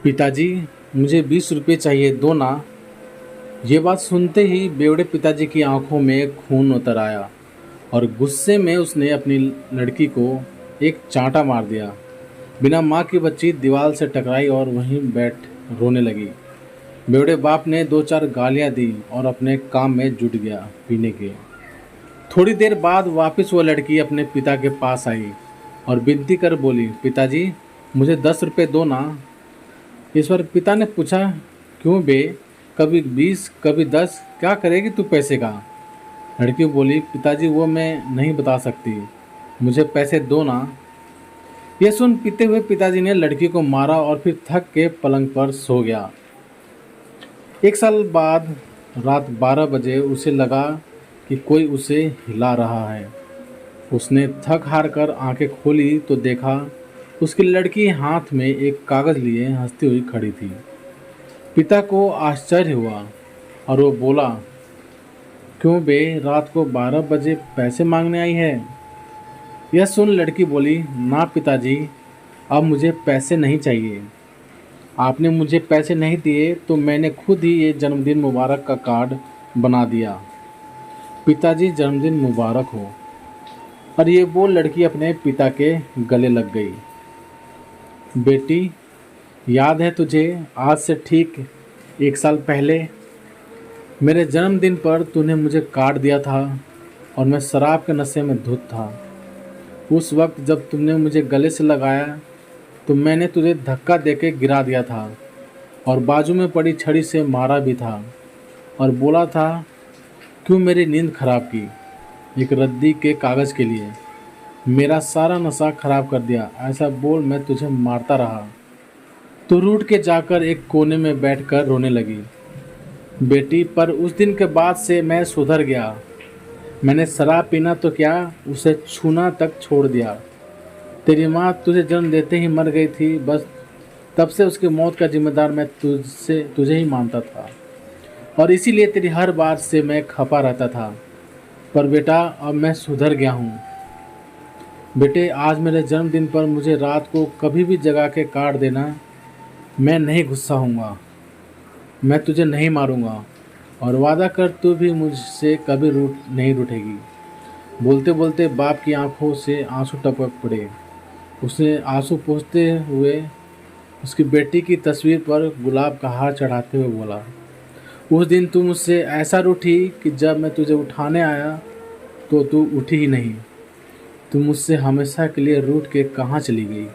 पिताजी, मुझे 20 रुपये चाहिए, दो ना। ये बात सुनते ही बेवड़े पिताजी की आंखों में खून उतर आया और गुस्से में उसने अपनी लड़की को एक चांटा मार दिया। बिना माँ की बच्ची दीवार से टकराई और वहीं बैठ रोने लगी। बेवड़े बाप ने दो चार गालियाँ दी और अपने काम में जुट गया पीने के। थोड़ी देर बाद वापस वो लड़की अपने पिता के पास आई और विनती कर बोली, पिताजी, मुझे 10 रुपये दो ना। इस पर पिता ने पूछा, क्यों बे, कभी 20 कभी 10, क्या करेगी तू पैसे का? लड़की बोली, पिताजी वो मैं नहीं बता सकती, मुझे पैसे दो ना। यह सुन पीते हुए पिताजी ने लड़की को मारा और फिर थक के पलंग पर सो गया। 1 साल बाद रात 12 बजे उसे लगा कि कोई उसे हिला रहा है। उसने थक हार कर आंखें खोली तो देखा उसकी लड़की हाथ में एक कागज़ लिए हंसती हुई खड़ी थी। पिता को आश्चर्य हुआ और वो बोला, क्यों बे, रात को 12 बजे पैसे मांगने आई है? यह सुन लड़की बोली, ना पिताजी, अब मुझे पैसे नहीं चाहिए। आपने मुझे पैसे नहीं दिए तो मैंने खुद ही ये जन्मदिन मुबारक का कार्ड बना दिया। पिताजी, जन्मदिन मुबारक हो। और ये बोल लड़की अपने पिता के गले लग गई। बेटी, याद है तुझे, आज से ठीक 1 साल पहले मेरे जन्मदिन पर तूने मुझे कार्ड दिया था और मैं शराब के नशे में धुत था। उस वक्त जब तुमने मुझे गले से लगाया तो मैंने तुझे धक्का देके गिरा दिया था और बाजू में पड़ी छड़ी से मारा भी था और बोला था, क्यों मेरी नींद खराब की, एक रद्दी के कागज़ के लिए मेरा सारा नशा खराब कर दिया। ऐसा बोल मैं तुझे मारता रहा। तो रूठ के जाकर एक कोने में बैठकर रोने लगी। बेटी, पर उस दिन के बाद से मैं सुधर गया। मैंने शराब पीना तो क्या, उसे छूना तक छोड़ दिया। तेरी माँ तुझे जन्म देते ही मर गई थी, बस तब से उसकी मौत का जिम्मेदार मैं तुझे ही मानता था और इसीलिए तेरी हर बात से मैं खपा रहता था। पर बेटा, अब मैं सुधर गया हूँ। बेटे, आज मेरे जन्मदिन पर मुझे रात को कभी भी जगा के काट देना, मैं नहीं गुस्सा हूँगा, मैं तुझे नहीं मारूँगा और वादा कर तू भी मुझसे कभी नहीं रूठेगी। बोलते बोलते बाप की आंखों से आंसू टपक पड़े। उसने आंसू पोंछते हुए उसकी बेटी की तस्वीर पर गुलाब का हार चढ़ाते हुए बोला, उस दिन तू मुझसे ऐसा रूठी कि जब मैं तुझे उठाने आया तो तू उठी ही नहीं। तू मुझसे हमेशा के लिए रूठ के कहाँ चली गई?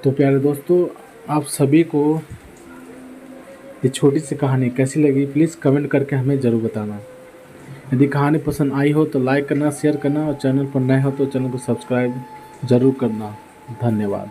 तो प्यारे दोस्तों, आप सभी को ये छोटी सी कहानी कैसी लगी प्लीज़ कमेंट करके हमें ज़रूर बताना। यदि कहानी पसंद आई हो तो लाइक करना, शेयर करना और चैनल पर नए हो तो चैनल को सब्सक्राइब ज़रूर करना। धन्यवाद।